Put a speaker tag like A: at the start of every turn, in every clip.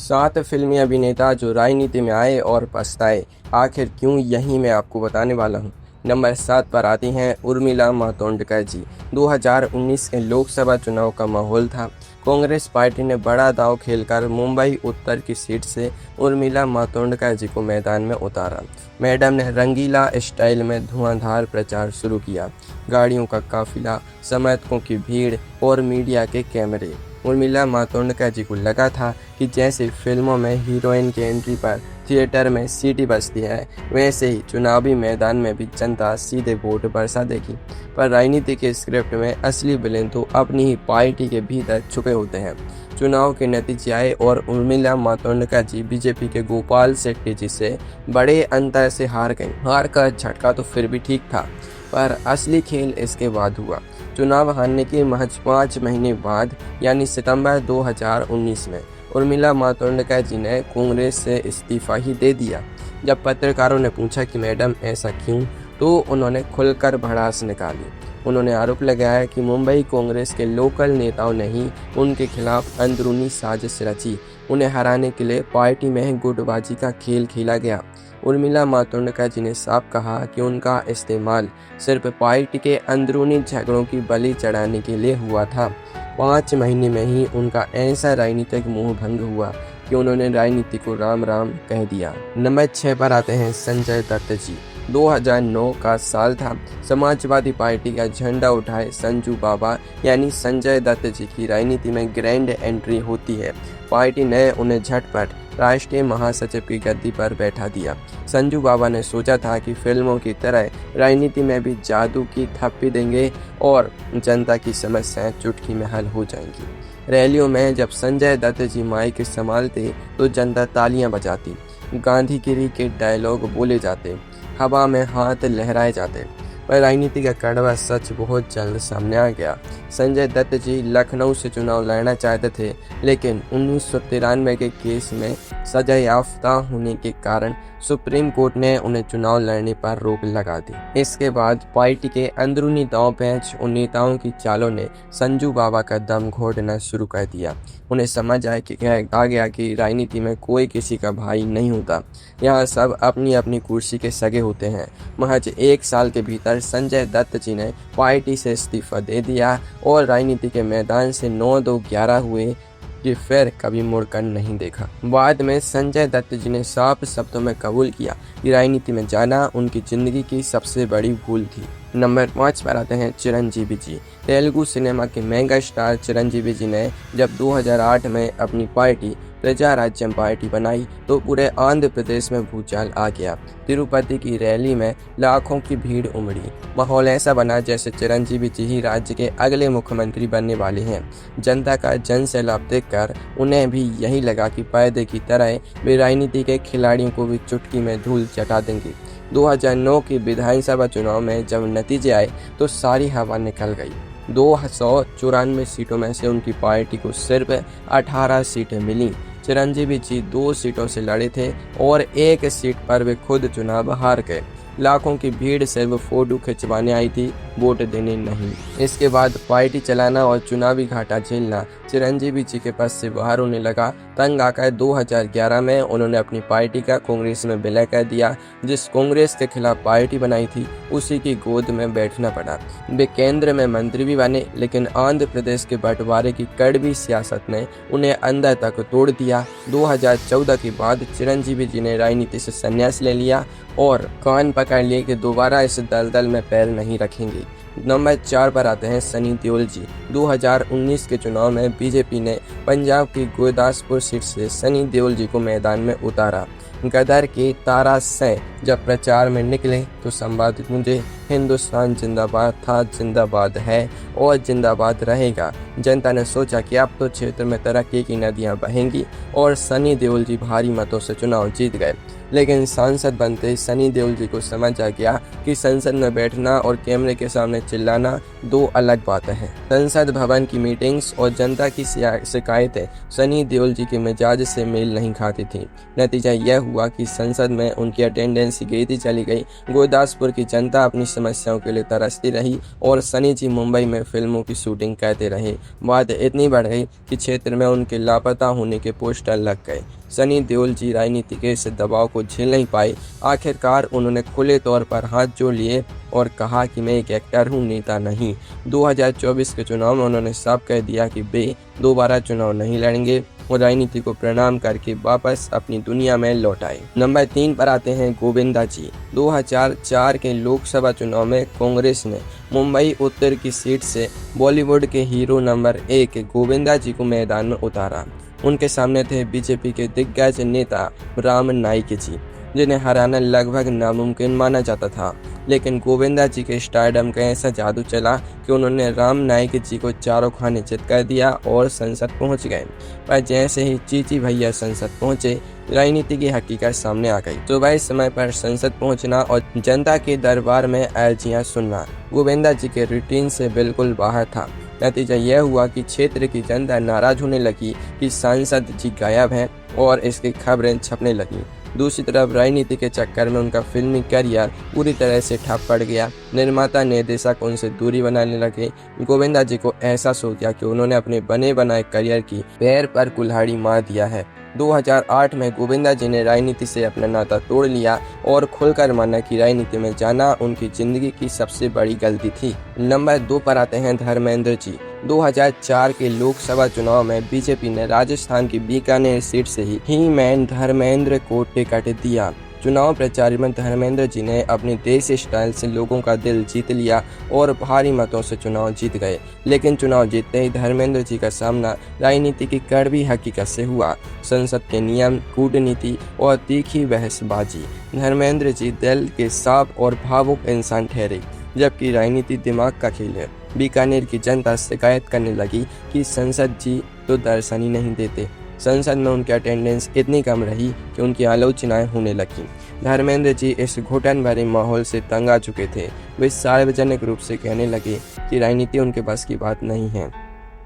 A: 7 फिल्मी अभिनेता जो राजनीति में आए और पछताए, आखिर क्यों, यही मैं आपको बताने वाला हूँ। नंबर 7 पर आती हैं उर्मिला मातोंडकर जी। 2019 के लोकसभा चुनाव का माहौल था। कांग्रेस पार्टी ने बड़ा दांव खेलकर मुंबई उत्तर की सीट से उर्मिला मातोंडकर जी को मैदान में उतारा। मैडम ने रंगीला स्टाइल में धुआंधार प्रचार शुरू किया। गाड़ियों का काफिला, समर्थकों की भीड़ और मीडिया के कैमरे। उर्मिला मातोंडकर जी को लगा था कि जैसे फिल्मों में हीरोइन की एंट्री पर थिएटर में सीटी बजती है, वैसे ही चुनावी मैदान में भी जनता सीधे वोट बरसा देगी। पर राजनीति के स्क्रिप्ट में असली विलेन तो अपनी ही पार्टी के भीतर छुपे होते हैं। चुनाव के नतीजे आए और उर्मिला मातोंडकर जी बीजेपी के गोपाल शेट्टी जी से बड़े अंतर से हार गईं। हार का झटका तो फिर भी ठीक था, पर असली खेल इसके बाद हुआ। चुनाव हारने के महज 5 महीने बाद यानी सितंबर 2019 में उर्मिला मातोंडकर जी ने कांग्रेस से इस्तीफा ही दे दिया। जब पत्रकारों ने पूछा कि मैडम ऐसा क्यों, तो उन्होंने खुलकर भड़ास निकाली। उन्होंने आरोप लगाया कि मुंबई कांग्रेस के लोकल नेताओं ने ही उनके खिलाफ अंदरूनी साजिश रची। उन्हें हराने के लिए पार्टी में गुटबाजी का खेल खेला गया। उर्मिला मातोंडकर जी ने साफ कहा कि उनका इस्तेमाल सिर्फ पार्टी के अंदरूनी झगड़ों की बलि चढ़ाने के लिए हुआ था। 5 महीने में ही उनका ऐसा राजनीतिक मोह भंग हुआ कि उन्होंने राजनीति को राम राम कह दिया। नंबर 6 पर आते हैं संजय दत्त जी। 2009 का साल था। समाजवादी पार्टी का झंडा उठाए संजू बाबा यानी संजय दत्त जी की राजनीति में ग्रैंड एंट्री होती है। पार्टी ने उन्हें झटपट राष्ट्रीय महासचिव की गद्दी पर बैठा दिया। संजू बाबा ने सोचा था कि फिल्मों की तरह राजनीति में भी जादू की थप्पी देंगे और जनता की समस्याएं चुटकी में हल हो जाएंगी। रैलियों में जब संजय दत्त जी माइक संभालते तो जनता तालियां बजाती, गांधीगिरी के डायलॉग बोले जाते, हवा में हाथ लहराए जाते। पर राजनीति का कड़वा सच बहुत जल्द सामने आ गया। संजय दत्त जी लखनऊ से चुनाव लड़ना चाहते थे, लेकिन 1993 के केस में सजा याफ्ता होने के कारण सुप्रीम कोर्ट ने उन्हें चुनाव लड़ने पर रोक लगा दी। इसके बाद पार्टी के अंदरूनी दांव-पेच और नेताओं की चालों ने संजू बाबा का दम घोटना शुरू कर दिया। उन्हें समझ आ गया कि राजनीति में कोई किसी का भाई नहीं होता। यहाँ सब अपनी अपनी कुर्सी के सगे होते हैं। महज 1 साल के भीतर संजय दत्त जी ने पार्टी से इस्तीफा दे दिया और राजनीति के मैदान से 9-2-11 हुए कि फिर कभी मुड़कर नहीं देखा। बाद में संजय दत्त जी ने साफ शब्दों में कबूल किया कि राजनीति में जाना उनकी जिंदगी की सबसे बड़ी भूल थी। नंबर 5 पर आते हैं चिरंजीवी जी। तेलुगु सिनेमा के मेगा स्टार चिरंजीवी जी ने जब 2008 में अपनी पार्टी प्रजा राज्यम पार्टी बनाई तो पूरे आंध्र प्रदेश में भूचाल आ गया। तिरुपति की रैली में लाखों की भीड़ उमड़ी। माहौल ऐसा बना जैसे चिरंजीवी जी ही राज्य के अगले मुख्यमंत्री बनने वाले हैं। जनता का जन सैलाब देखकर उन्हें भी यही लगा कि पर्दे की तरह वे राजनीति के खिलाड़ियों को भी चुटकी में धूल चटा देंगे। 2009 की विधानसभा चुनाव में जब नतीजे आए तो सारी हवा निकल गई। 294 सीटों में से उनकी पार्टी को सिर्फ 18 सीटें मिली। चिरंजीवी जी 2 सीटों से लड़े थे और 1 सीट पर वे खुद चुनाव हार गए। लाखों की भीड़ सिर्फ फोटो खिंचवाने आई थी, वोट देने नहीं। इसके बाद पार्टी चलाना और चुनावी घाटा झेलना चिरंजीवी जी के पास से बाहर होने लगा। तंग आकर 2011 में उन्होंने अपनी पार्टी का कांग्रेस में विलय कर दिया। जिस कांग्रेस के खिलाफ पार्टी बनाई थी उसी की गोद में बैठना पड़ा। वे केंद्र में मंत्री भी बने, लेकिन आंध्र प्रदेश के बंटवारे की कड़वी सियासत ने उन्हें अंदर तक तोड़ दिया। 2014 के बाद चिरंजीवी जी ने राजनीति से संन्यास ले लिया और कान पकड़ लिए कि दोबारा इस दलदल में पैर नहीं रखेंगे। नंबर 4 पर आते हैं सनी देओल जी। 2019 के चुनाव में बीजेपी ने पंजाब की गुरदासपुर सीट से सनी देओल जी को मैदान में उतारा। गदर के तारा से जब प्रचार में निकले तो संवाद गूंजे, हिंदुस्तान जिंदाबाद था, जिंदाबाद है और जिंदाबाद रहेगा। जनता ने सोचा कि अब तो क्षेत्र में तरक्की की नदियां बहेंगी और सनी देओल जी भारी मतों से चुनाव जीत गए। लेकिन सांसद बनते सनी देओल जी को समझ आ गया कि संसद में बैठना और कैमरे के सामने चिल्लाना 2 अलग बातें हैं। संसद भवन की मीटिंग्स और जनता की शिकायतें सनी देओल जी के मिजाज से मेल नहीं खाती थी। नतीजा यह हुआ कि संसद में उनकी अटेंडेंस गिरती चली गई। गुरदासपुर की जनता अपनी समस्याओं के लिए तरसती रही और सनी जी मुंबई में फिल्मों की शूटिंग करते रहे। बात इतनी बढ़ गई कि क्षेत्र में उनके लापता होने के पोस्टर लग गए। सनी देओल जी राजनीति के इस दबाव को झेल नहीं पाए। आखिरकार उन्होंने खुले तौर पर हाथ जोड़ लिए और कहा कि मैं एक एक्टर हूँ, नेता नहीं। 2024 के चुनाव में उन्होंने साफ कह दिया कि वे दोबारा चुनाव नहीं लड़ेंगे और राजनीति को प्रणाम करके वापस अपनी दुनिया में लौट आए। नंबर 3 पर आते हैं गोविंदा जी। 2004 के लोकसभा चुनाव में कांग्रेस ने मुंबई उत्तर की सीट से बॉलीवुड के हीरो नंबर 1 गोविंदा जी को मैदान में उतारा। उनके सामने थे बीजेपी के दिग्गज नेता राम नाईक जी, जिन्हें हराना लगभग नामुमकिन माना जाता था। लेकिन गोविंदा जी के स्टारडम का ऐसा जादू चला कि उन्होंने राम नाईक जी को चारों खाने चित कर दिया और संसद पहुंच गए। पर जैसे ही चीची भैया संसद पहुंचे, राजनीति की हकीकत सामने आ गई। सुबह समय पर संसद पहुंचना और जनता के दरबार में अर्जियां सुनना गोविंदा जी के रूटीन से बिल्कुल बाहर था। नतीजा यह हुआ कि क्षेत्र की जनता नाराज होने लगी कि सांसद जी गायब हैं और इसकी खबरें छपने लगी। दूसरी तरफ राजनीति के चक्कर में उनका फिल्मी करियर पूरी तरह से ठप पड़ गया। निर्माता निर्देशक उनसे दूरी बनाने लगे। गोविंदा जी को एहसास हो गया कि उन्होंने अपने बने बनाए करियर की पैर पर कुल्हाड़ी मार दिया है। 2008 में गोविंदा जी ने राजनीति से अपना नाता तोड़ लिया और खुलकर माना कि राजनीति में जाना उनकी जिंदगी की सबसे बड़ी गलती थी। नंबर 2 पर आते हैं धर्मेंद्र जी। 2004 के लोकसभा चुनाव में बीजेपी ने राजस्थान की बीकानेर सीट से ही मैन धर्मेंद्र को टिकट दिया। चुनाव प्रचार में धर्मेंद्र जी ने अपनी देसी स्टाइल से लोगों का दिल जीत लिया और भारी मतों से चुनाव जीत गए। लेकिन चुनाव जीतते ही धर्मेंद्र जी का सामना राजनीति की कड़वी हकीकत से हुआ। संसद के नियम, कूटनीति और तीखी बहसबाजी। धर्मेंद्र जी दिल के साफ और भावुक इंसान ठहरे, जबकि राजनीति दिमाग का खेल है। बीकानेर की जनता शिकायत करने लगी कि संसद जी तो दर्शन ही नहीं देते। संसद में उनकी अटेंडेंस इतनी कम रही कि उनकी आलोचनाएं होने लगी। धर्मेंद्र जी इस घुटन भरे माहौल से तंग आ चुके थे। वे सार्वजनिक रूप से कहने लगे कि राजनीति उनके बस की बात नहीं है।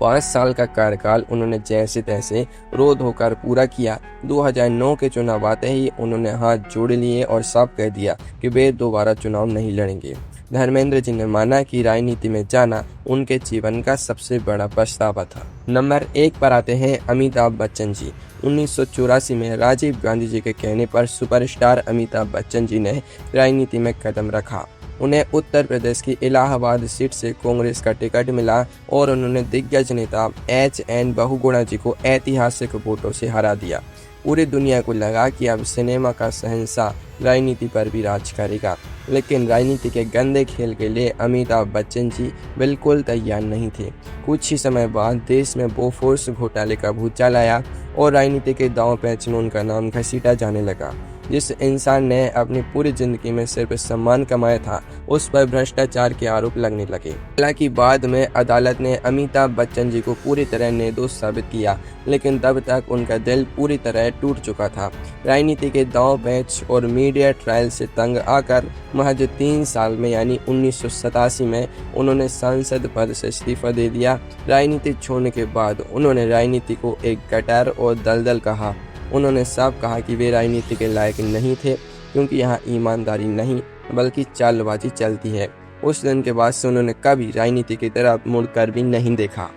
A: 5 साल का कार्यकाल उन्होंने जैसे तैसे रो धोकर पूरा किया। 2009 के चुनाव आते ही उन्होंने हाथ जोड़ लिए और साफ कह दिया कि वे दोबारा चुनाव नहीं लड़ेंगे। धर्मेंद्र जी ने माना कि राजनीति में जाना उनके जीवन का सबसे बड़ा पछतावा था। नंबर 1 पर आते हैं अमिताभ बच्चन जी। 1984 में राजीव गांधी जी के कहने पर सुपरस्टार अमिताभ बच्चन जी ने राजनीति में कदम रखा। उन्हें उत्तर प्रदेश की इलाहाबाद सीट से कांग्रेस का टिकट मिला और उन्होंने दिग्गज नेता HN बहुगुणा जी को ऐतिहासिक वोटों से हरा दिया। पूरी दुनिया को लगा कि अब सिनेमा का शहंशाह राजनीति पर भी राज करेगा। लेकिन राजनीति के गंदे खेल के लिए अमिताभ बच्चन जी बिल्कुल तैयार नहीं थे। कुछ ही समय बाद देश में बोफोर्स घोटाले का भूचाल आया और राजनीति के दांव पैंच में उनका नाम घसीटा जाने लगा। जिस इंसान ने अपनी पूरी जिंदगी में सिर्फ सम्मान कमाया था, उस पर भ्रष्टाचार के आरोप लगने लगे। हालांकि बाद में अदालत ने अमिताभ बच्चन जी को पूरी तरह निर्दोष साबित किया, लेकिन तब तक उनका दिल पूरी तरह टूट चुका था। राजनीति के दांव पैंच और मीडिया ट्रायल से तंग आकर महज 3 साल में यानी 1987 में उन्होंने सांसद पद से इस्तीफा दे दिया। राजनीति छोड़ने के बाद उन्होंने राजनीति को एक गटर और दलदल कहा। उन्होंने साफ कहा कि वे राजनीति के लायक नहीं थे, क्योंकि यहाँ ईमानदारी नहीं बल्कि चालबाजी चलती है। उस दिन के बाद से उन्होंने कभी राजनीति की तरफ मुड़कर भी नहीं देखा।